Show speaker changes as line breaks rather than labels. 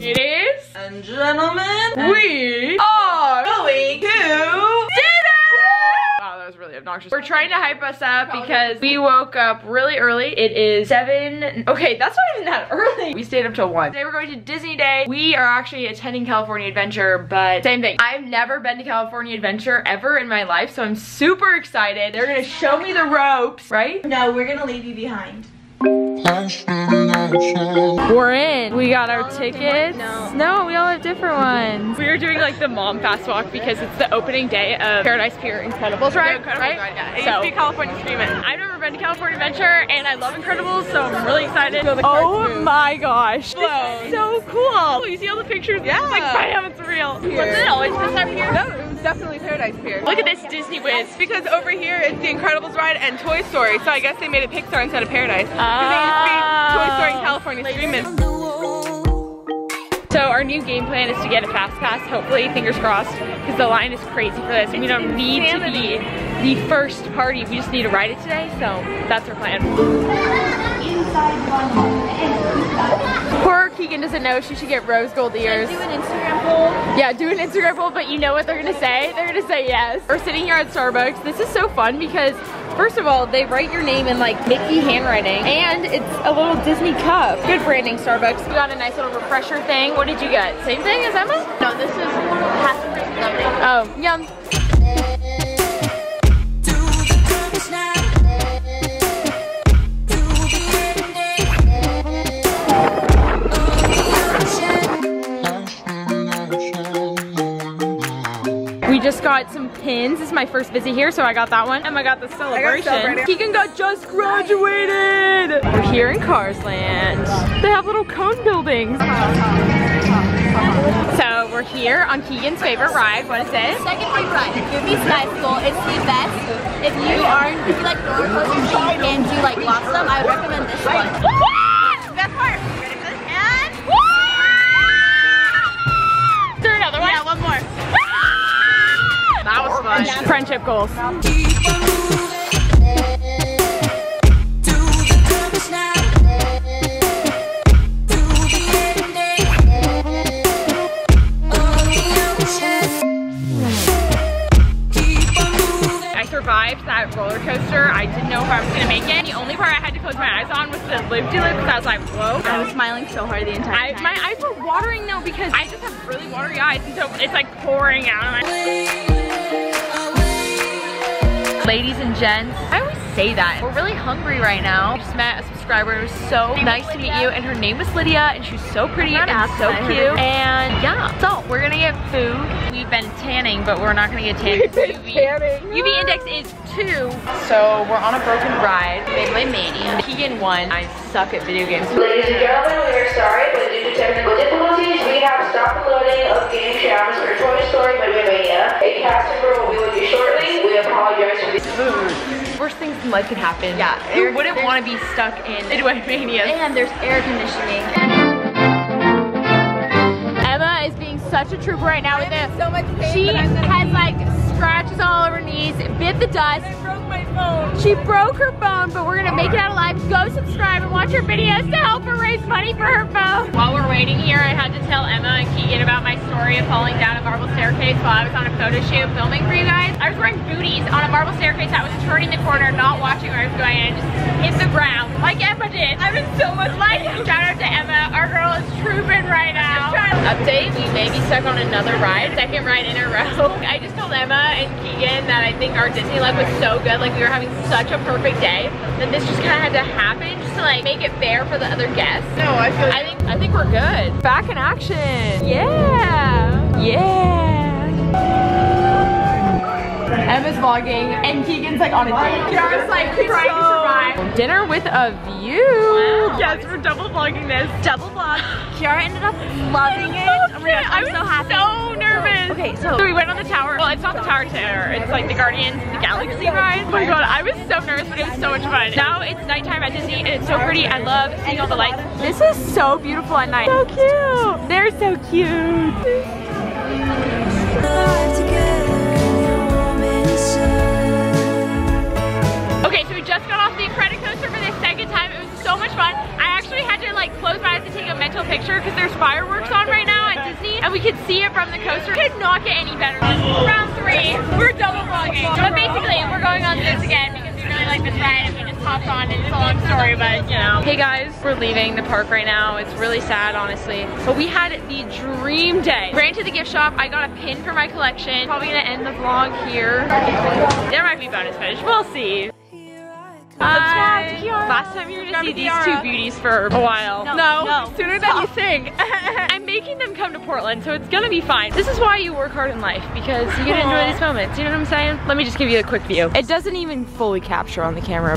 Ladies
and gentlemen,
we are
going to
dinner! Wow, that was really obnoxious. We're trying to hype us up because we woke up really early. It is 7. Okay, that's not even that early. We stayed up till 1. Today we're going to Disney Day. We are actually attending California Adventure, but same thing. I've never been to California Adventure ever in my life, so I'm super excited. They're gonna show me the ropes, right?
No, we're gonna leave you behind.
We're in. We got our tickets.
No,
we all have different ones. We are doing like the mom fast walk because it's the opening day of Paradise Pier Incredibles ride, right?
Yeah, it used to be California Streaming.
I've never been to California Adventure and I love Incredibles, so I'm really excited. Oh my gosh. This is so cool. You see all the pictures?
Yeah.
It's like, bam, it's real. Was it always this up here?
No, it was definitely Paradise Pier.
Look at this Disney Whiz.
Because over here it's the Incredibles ride and Toy Story, so I guess they made it Pixar instead of Paradise. Because it used to be Toy Story and California Streaming.
So our new game plan is to get a fast pass, hopefully, fingers crossed, because the line is crazy for this. And we don't need to be the first party, we just need to ride it today, so that's our plan. Poor Keegan doesn't know she should get rose gold ears.
Do an Instagram poll.
Yeah, do an Instagram poll, but you know what they're gonna say? They're gonna say yes. We're sitting here at Starbucks. This is so fun because first of all, they write your name in like Mickey handwriting, and it's a little Disney cup. Good branding, Starbucks. We got a nice little refresher thing. What did you get? Same thing as Emma?
No, this is half of lemonade.
Oh, yum. We just got some pins. This is my first visit here, so I got that one. Emma got the celebration. Keegan got just graduated. We're here in Cars Land. They have little cone buildings. So we're here on Keegan's favorite ride. What is it?
Second favorite ride. Goofy's Bicycle. It's the best. If you like roller coasters and do like lots of them, I would recommend this one.
Best part. Ready for this? And
Is there another one?
yeah, one more.
That was fun. Friendship goals. I survived that roller coaster. I didn't know if I was gonna make it. The only part I had to close my eyes on was the loop-de-loop because I was like, whoa.
I was smiling so hard the entire time.
My eyes were watering though because I just have really watery eyes, and so it's like pouring out of my. Ladies and gents, I always say that. We're really hungry right now. I just met a subscriber. It was so nice to meet you, and her name was Lydia, and she was so pretty and so cute. And yeah, so we're gonna get food. We've been tanning, but we're not gonna get tanning. UV index is 2. So we're on a broken ride. Midway Mania. Keegan won. I suck at video games.
Ladies and gentlemen, we are sorry, but due to technical difficulties, we have stopped the loading of game showers for Toy Story Midway Mania. A cast member will be with you shortly. We apologize for this.
Worst things in life could happen.
Yeah.
Who wouldn't want to be stuck in Midway Mania?
And there's air conditioning.
Emma is being such a trooper right now with this.
So much pain.
She has like scratches all over her knees, bit the dust.
I broke my phone.
She broke her phone, but we're gonna make it out alive. Go subscribe and watch her videos to help her raise money for her phone. While we're waiting here, I had to tell Emma and Keegan about my story of falling down a marble staircase while I was on a photo shoot filming for you guys. I was wearing booties on a marble staircase. I was turning the corner, not watching where I was going, and just hit the ground like Emma did. I was so much like. Shout out to Emma. Our girl is trooping right now. Update, we may be stuck on another ride. Second ride in a row. I just told Emma and Keegan that I think our Disney life was so good. Like we were having such a perfect day that this just kind of had to happen just to like make it fair for the other guests.
No, I
think we're good. Back in action. Yeah. Yeah. Emma's vlogging and Keegan's like on a date. Kiara's like trying to survive. Dinner with a view. Wow. Yes, we're double vlogging this. Double vlog.
Kiara ended up loving it. Oh my gosh, I'm so happy.
So nervous.
Okay, so
we went on the tower. Well, it's not the Tower Tower. It's like the Guardians of the Galaxy ride. Oh my god, I was so nervous, but it was so much fun. Now it's nighttime at Disney and it's so pretty. I love seeing all the lights. This is so beautiful at night. So cute. They're so cute. Okay, so we just got off the credit coaster for the second time. It was so much fun. I actually had to like close my eyes to take a mental picture picture because there's fireworks on right now at Disney and we could see it from the coaster. Could not get any better. Round 3, we're double vlogging. But basically, we're going on this again because we really like this ride and we just hopped on and it's a long story, but you know. Hey guys, we're leaving the park right now. It's really sad, honestly. But we had the dream day. Ran to the gift shop. I got a pin for my collection. Probably gonna end the vlog here. There might be bonus footage. We'll see. Subscribe to Kiara. Last time you were gonna see these two beauties for a while.
No. Sooner than you think.
I'm making them come to Portland, so it's gonna be fine. This is why you work hard in life, because you get to enjoy these moments. You know what I'm saying? Let me just give you a quick view. It doesn't even fully capture on the camera.